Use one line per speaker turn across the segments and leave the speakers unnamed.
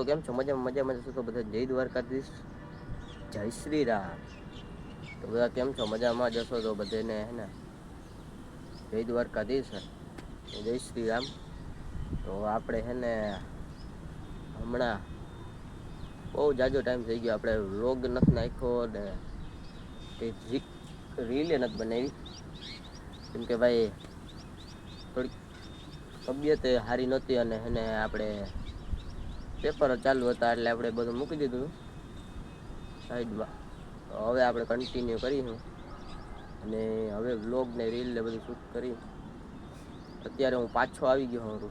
કેમ છો? મજામાં છો તો બધા જય દ્વારકાધીશ, જય શ્રી રામ. તો બધા કેમ છો? મજામાં જશો તો બધાને હે ને જય દ્વારકાધીશ, જય શ્રી રામ. તો આપણે હે ને હમણાં બહુ જાજો ટાઈમ થઈ ગયો આપણે વ્લોગ નથી નાખ્યો ને કે રીલે નથી બનાવી કેમ કે ભાઈ થોડીક તબિયત સારી નહોતી અને એને આપણે પેપર ચાલુ હતા એટલે આપણે બધું મૂકી દીધું સાઈડમાં. તો હવે આપણે કન્ટિન્યુ કરીશું અને હવે વ્લોગ ને રીલ ને બધું શૂટ કરી. અત્યારે હું પાછો આવી ગયો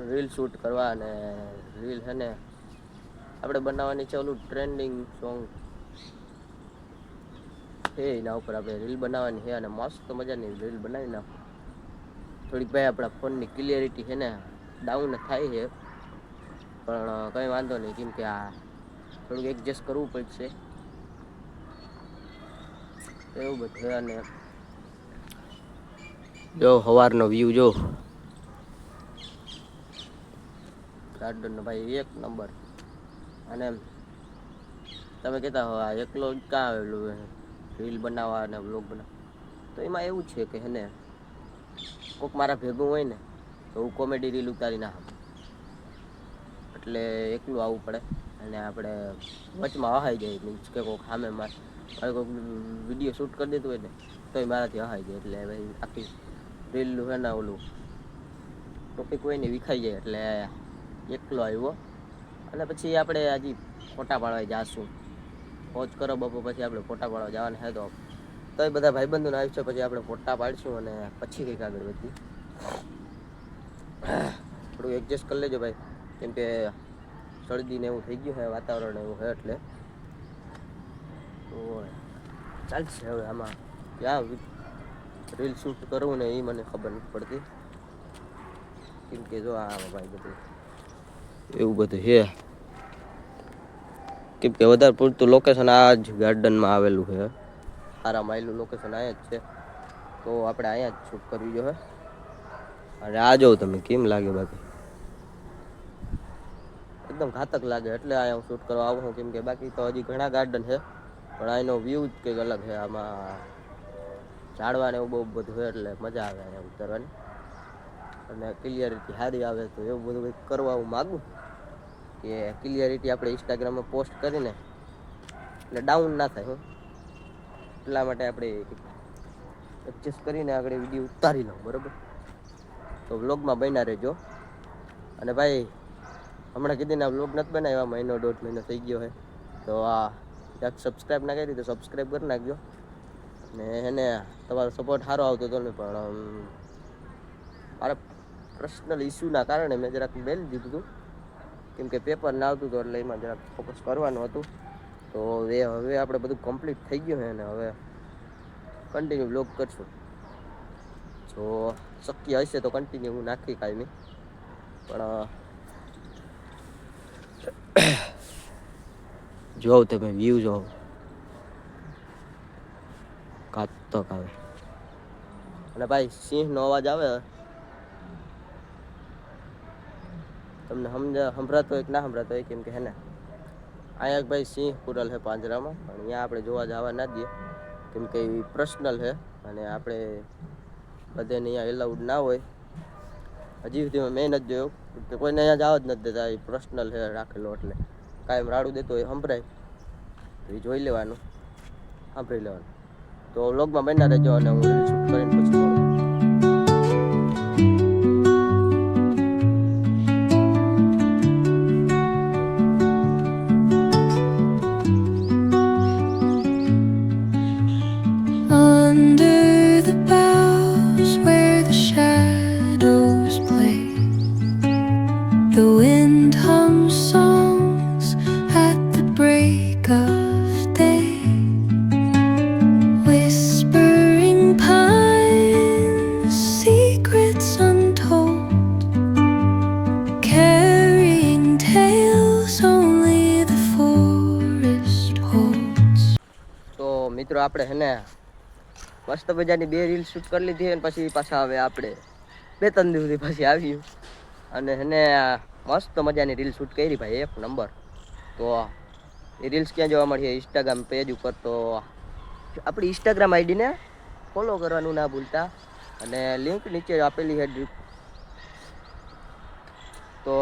રીલ શૂટ કરવા અને રીલ છે ને આપણે બનાવવાની છે ઓલું ટ્રેન્ડિંગ સોંગ છે એના ઉપર આપણે રીલ બનાવવાની છે અને મસ્ત મજાની રીલ બનાવી નાખું. થોડીક ભાઈ આપણા ફોનની ક્લિયરિટી છે ને ડાઉન થાય છે પણ કંઈ વાંધો નહીં કેમ કે આ થોડુંક એડજસ્ટ કરવું પડશે એવું બધું. અને જો સવારનો વ્યૂ જો ગાર્ડન ભાઈ એક નંબર. અને તમે કહેતા હો આ એકલો ક્યાં આવેલું રીલ બનાવવા અને વ્લોગ બનાવવા, તો એમાં એવું છે કે એને કોઈક મારા ભેગું હોય ને તો હું કોમેડી રીલ ઉતારી નાખું એટલે એકલું આવવું પડે અને આપણે વચમાં વહાઈ જાય. મીન્સ કે કોઈક સામે મારે કોઈક વિડીયો શૂટ કરી દીધું હોય ને તો મારાથી વહાઈ જાય એટલે ભાઈ આખી રીલનું છે ને ઓલું ટોપિક હોય ને વિખાઈ જાય એટલે એકલો આવ્યો. અને પછી આપણે હજી ફોટા પાડવા જાશું મોજ કરો બપો પછી આપણે ફોટા પાડવા જવાના હે તો એ બધા ભાઈબંધોને આવી છે પછી આપણે ફોટા પાડીશું અને પછી કંઈક આગળ વધીએ. થોડું એડજસ્ટ કરી લેજો ભાઈ કેમ કે શરદીને એવું થઈ ગયું છે વાતાવરણ એવું છે એટલે તો ચાલશે. હવે આમાં ક્યાં રીલ શૂટ કરવું ને એ મને ખબર નથી પડતી કેમ કે જો આ ભાઈ બધું એવું બધું છે કેમ કે વધારે પૂરતું લોકેશન આ જ ગાર્ડનમાં આવેલું છે. સારા માયલું લોકેશન અહીંયા જ છે તો આપણે અહીંયા જ શૂટ કરવી જોઈએ. અને આ જોઉં તમે કેમ લાગે બાકી એકદમ ઘાતક લાગે એટલે અહીંયા હું શૂટ કરવા આવું છું કેમ કે બાકી તો હજી ઘણા ગાર્ડન છે પણ અહીંનો વ્યૂ જ કંઈક અલગ છે. આમાં ઝાડવાને એવું બહુ બધું છે એટલે મજા આવે અહીંયા ઉતરવાની અને ક્લિયરિટી સારી આવે તો એવું બધું કંઈક કરવા હું માગું કે ક્લિયરિટી આપણે ઇન્સ્ટાગ્રામમાં પોસ્ટ કરીને એટલે ડાઉન ના થાય એટલા માટે આપણે એડજસ્ટ કરીને આગળ વિડીયો ઉતારી લઉં બરાબર. તો વ્લોગમાં બન્યા રહેજો. અને ભાઈ હમણાં કીધીને વ્લોગ નથી બનાવ્યા મહિનો દોઢ મહિનો થઈ ગયો છે તો આ ક્યાંક સબસ્ક્રાઈબ ના કરી તો સબસ્ક્રાઈબ કરી નાખજો. ને એને તમારો સપોર્ટ સારો આવતો હતો ને પણ મારા પર્સનલ ઇસ્યુના કારણે મેં જરાક બેલી દીધું હતું કેમ કે પેપર ના આવતું હતું એટલે એમાં જરાક ફોકસ કરવાનું હતું. તો હવે આપણે બધું કમ્પ્લીટ થઈ ગયું છે ને હવે કન્ટિન્યુ વ્લોગ કરશું. જો શક્ય હશે તો કન્ટિન્યુ હું નાખી કાંઈ પણ જોવ તમે વ્યૂ જોવ ઘાતક આવે. અને ભાઈ સિંહનો અવાજ આવે તમને સંભળાતો હોય કે ના સંભળાતો હોય કેમ કે હે ને અહીંયા ભાઈ સિંહ પુરલ છે પાંજરામાં પણ અહીંયા આપણે જોવા જવા ના દઈએ કેમ કે એ પર્સનલ છે અને આપણે બધાને અહીંયા એલાઉડ ના હોય. હજી સુધી મેં નથી જોયું કે કોઈને અહીંયા જવા જ નથી દેતા એ પર્સનલ છે રાખેલો એટલે કાંઈ રાડું દેતો હોય સંભળાય તો એ જોઈ લેવાનું સાંભળી લેવાનું. તો વ્લોગમાં બન્યા રહેજો અને હું રીલ શૂટ કરીને પછી મળું.
Under the boughs where the shadows play, the wind hums songs at the break of day, whispering pines, secrets untold, carrying tales only the forest holds.
તો મિત્રો આપણે હે ને મસ્ત મજાની 2 રીલ શૂટ કરી લીધી અને પછી પાછા હવે આપણે 2-3 દિવસ પછી આવ્યું અને એને મસ્ત મજાની રીલ શૂટ કરી ભાઈ, એક નંબર. તો એ રીલ્સ ક્યાં જોવા મળશે? ઇન્સ્ટાગ્રામ પેજ ઉપર. તો આપણી ઇન્સ્ટાગ્રામ આઈડીને ફોલો કરવાનું ના ભૂલતા, અને લિંક નીચે આપેલી છે. તો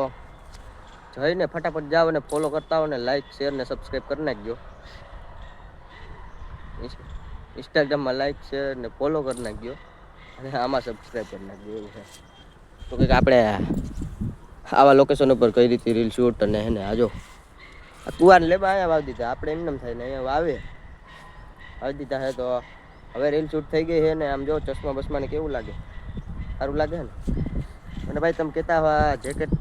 જઈને ફટાફટ જાઓ અને ફોલો કરતા હો ને લાઈક શેર ને સબસ્ક્રાઈબ કરી નાખજો. ઇન્સ્ટાગ્રામમાં લાઈક શેર ને ફોલો કરી નાખજો, અને આમાં સબસ્ક્રાઈબ કરી નાખજો. એવું છે તો કંઈક આપણે આવા લોકેશન ઉપર કઈ રીતે રીલ શૂટ, અને એને આજો કુવાર લેવા અહીંયા વાવી દીધા. આપણે એમ થાય ને અહીંયા વાવે વાવી દીધા છે. તો હવે રીલ શૂટ થઈ ગઈ છે ને. આમ જો ચશ્મા બસમાને કેવું લાગે? સારું લાગે ને? અને ભાઈ તમે કહેતા હા જેકેટ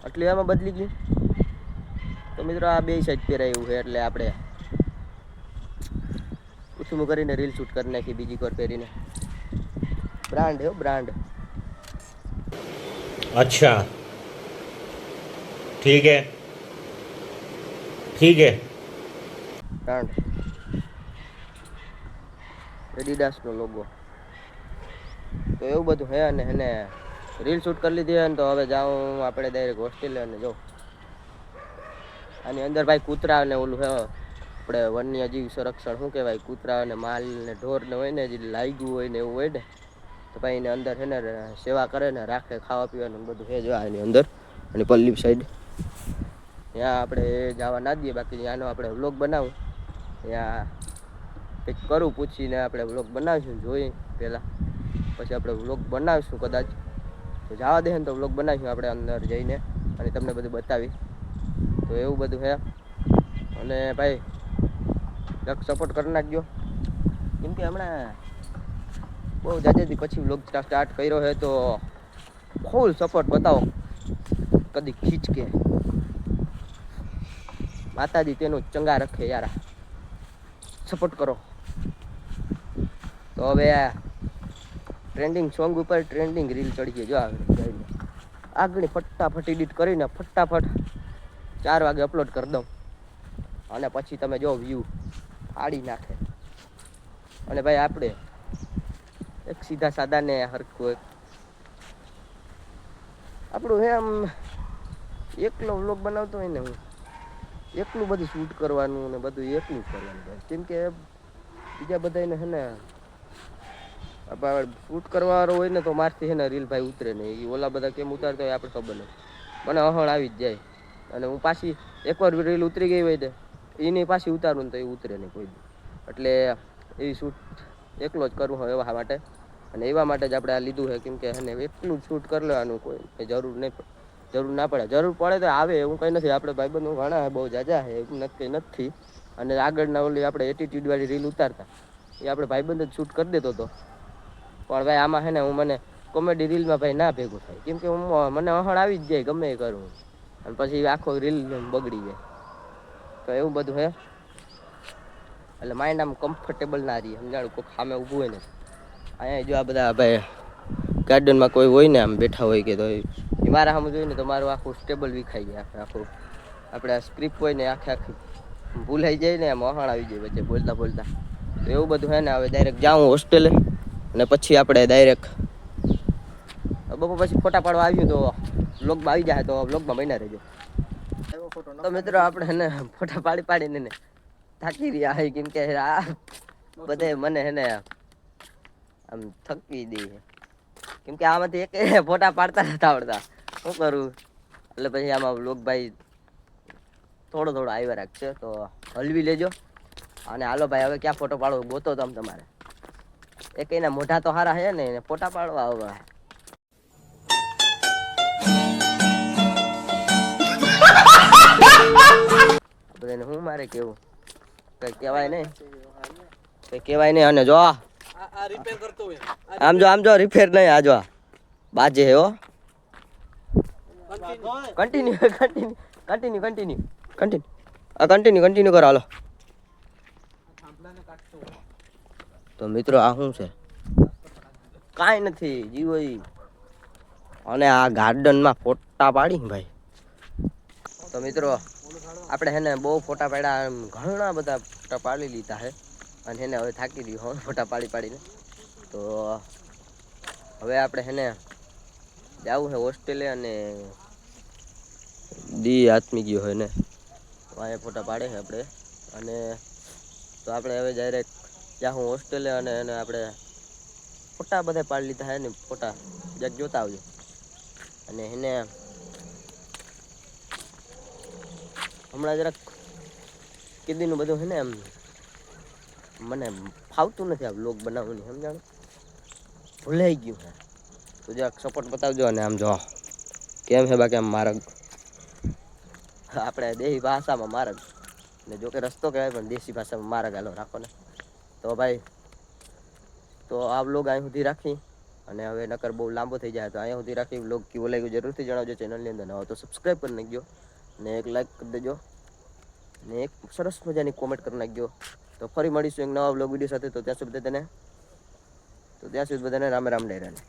આટલી આમાં બદલી ગયું. તો મિત્રો આ બે સાઈડ પહેરાયું છે, એટલે આપણે ઉછું કરીને રીલ શૂટ કરી નાખી બીજી કોર પહેરીને. બ્રાન્ડ હે બ્રાન્ડ.
अच्छा ठीक है ठीक है.
બ્રાન્ડ એડિડાસ નો લોગો. તો એવું બધું હે. અને એને રીલ શૂટ કરી લીધી હે ને. તો હવે જાઉં આપણે ડાયરેક્ટ હોસ્ટેલે. અને જો આની અંદર ભાઈ કૂતરા ને ઓલું હે આપણે વન્યજીવ સંરક્ષણ, શું કહેવાય, કૂતરા અને માલ ને ઢોર ને હોય ને, જે લાગ્યું હોય ને એવું હોય ને, તો ભાઈ એને અંદર છે ને સેવા કરે ને રાખે, ખાવા પીવાનું બધું છે જો આની અંદર. અને પલ્લી સાઈડ ત્યાં આપણે જવા ના દઈએ. બાકી ત્યાંનો આપણે વ્લોગ બનાવું, ત્યાં કંઈક કરું પૂછીને આપણે વ્લોગ બનાવીશું. જોઈએ પહેલાં, પછી આપણે વ્લોગ બનાવીશું કદાચ. તો જવા દે ને તો વ્લોગ બનાવીશું આપણે અંદર જઈને, અને તમને બધું બતાવી. તો એવું બધું છે. અને ભાઈ એક સપોર્ટ કરી નાખજો, કેમ કે હમણાં બહુ જાજેથી પછી વ્લોગ સ્ટાર્ટ કર્યો છે. તો ફૂલ સપોર્ટ બતાવો, કદી ખીચ કે માતાજી તેનું ચંગા રખે યાર, સપોર્ટ કરો. તો હવે ટ્રેન્ડિંગ સોંગ ઉપર ટ્રેન્ડિંગ રીલ ચડીએ જો આગળ ફટાફટ એડિટ કરીને ફટાફટ 4 વાગે અપલોડ કરી દઉં, અને પછી તમે જો વ્યૂ ફાડી નાખે. અને ભાઈ આપણે એક સીધા સાદા ને હરખું આપણું હે આમ એકલો વ્લોગ બનાવતો હોય ને, હું એકલું બધું શૂટ કરવાનું ને બધું એકલું જ કરવાનું ભાઈ. કેમ કે બીજા બધાને છે ને શૂટ કરવાવાળો હોય ને તો મારથી છે ને રીલ ભાઈ ઉતરે નહીં. એ ઓલા બધા કેમ ઉતારતા હોય આપણે ખબર નહીં. મને અહળ આવી જ જાય, અને હું પાછી એકવાર રીલ ઉતરી ગઈ હોય ને એની પાછી ઉતારું ને તો એ ઉતરે નહીં કોઈ દી. એટલે એ શૂટ એકલો જ કરવું હોય એવા માટે, અને એવા માટે જ આપણે આ લીધું છે. કેમ કે એને એટલું જ શૂટ કરી લેવાનું, કોઈ જરૂર ના પડે. જરૂર પડે તો આવે, એવું કંઈ નથી. આપણે ભાઈબંધો ઘણા બહુ જાજા છે, એવું કંઈ નથી. અને આગળના ઓલી આપણે એટીટ્યુડ વાળી રીલ ઉતારતા એ આપણે ભાઈબંધ જ શૂટ કરી દેતો હતો. પણ ભાઈ આમાં છે ને મને કોમેડી રીલમાં ભાઈ ના ભેગું થાય, કેમ કે મને અહળ આવી જ જાય ગમે એ કરું, અને પછી આખો રીલ બગડી જાય. તો એવું બધું હે. એટલે માઇન્ડ આમ કમ્ફર્ટેબલ ના રહીએ, સમજાણું. કોઈ સામે ઊભું હોય ને, અહીંયા જો આ બધા ભાઈ ગાર્ડનમાં કોઈ હોય ને આમ બેઠા હોય કે, તો એ મારા સામે જોઈને તો મારું આખું સ્ટેબલ વિખાઈ જાય. આખું આપણે આ સ્ક્રિપ્ટ હોય ને આખી ભૂલાઈ જાય ને, આમ અહાણ આવી જાય વચ્ચે બોલતા બોલતા. તો એવું બધું હે ને. હવે ડાયરેક્ટ જાઉં હોસ્ટેલે, અને પછી આપણે ડાયરેક્ટ બપોર પછી ફોટા પાડવા આવ્યું તો વ્લોગમાં આવી જાય. તો વ્લોગમાં બન્યા રહેજો. તો મિત્રો આપણે એને ફોટા પાડીને ને થાકી રહ્યા હોય, કેમ કે આ બધે મને હે ને આમ થકી દે. કેમ કે આમાંથી એક ફોટા પાડતા નથી આવડતા, શું કરું. એટલે પછી આમાં વ્લોગ ભાઈ થોડો આવ્યા રાખશે, તો હલવી લેજો. અને હાલો ભાઈ હવે ક્યાં ફોટો પાડવો ગોતો તમે તમારે. એક એના મોઢા તો સારા છે ને, એને ફોટા પાડવા હવે બધાને હું મારે કેવું કઈ કહેવાય નહીં, કઈ કહેવાય નહીં. અને જો આમ જો રિપેર નહીં, આ જો બાજે હે હો. કન્ટિન્યુ કરો હાલો. તો મિત્રો આ શું છે? કાંઈ નથી જીવો. અને આ ગાર્ડનમાં ફોટા પાડી ભાઈ. તો મિત્રો આપણે હે ને બહુ ફોટા પાડ્યા, ઘણા બધા ફોટા પાડી લીધા છે. અને એને હવે થાકી દઉં ફોટા પાડીને. તો હવે આપણે હે ને જવું છે હોસ્ટેલે, અને દી આત્મી ગયો હોય ને અહીંયા ફોટા પાડે છે આપણે. અને તો આપણે હવે ડાયરેક્ટ ત્યાં હું હોસ્ટેલે અને એને આપણે ફોટા બધા પાડી લીધા હે ને ફોટા જરાક જોતા આવજો. અને એને હમણાં જરાક કીદીનું બધું છે ને એમ મને ફાવતું નથી આ બ્લોગ બનાવવાની સમજાણું, ભૂલાઈ ગયું છે. તો જરાક સપોર્ટ બતાવજો. અને આમ જો કેમ છે બાકી આમ માર્ગ આપણે દેશી ભાષામાં માર્ગ ને જોકે રસ્તો કહેવાય પણ દેશી ભાષામાં માર્ગ હાલો રાખો ને. તો ભાઈ તો આ બ્લોગ અહીં સુધી રાખી અને હવે નકર બહુ લાંબો થઈ જાય તો અહીંયા સુધી રાખી. બ્લોગ કેવો લાગ્યો જરૂરથી જણાવજો. ચેનલની અંદર નવા તો સબસ્ક્રાઈબ કરી નાખજો ને એક લાઈક કરી દેજો ને એક સરસ મજાની કોમેન્ટ કરી નાખજો. તો ફરી મળીશું એક નવા બ્લોગ વિડીયો સાથે. તો ત્યાં સુધી બધાને રામ રામ ડેરાને.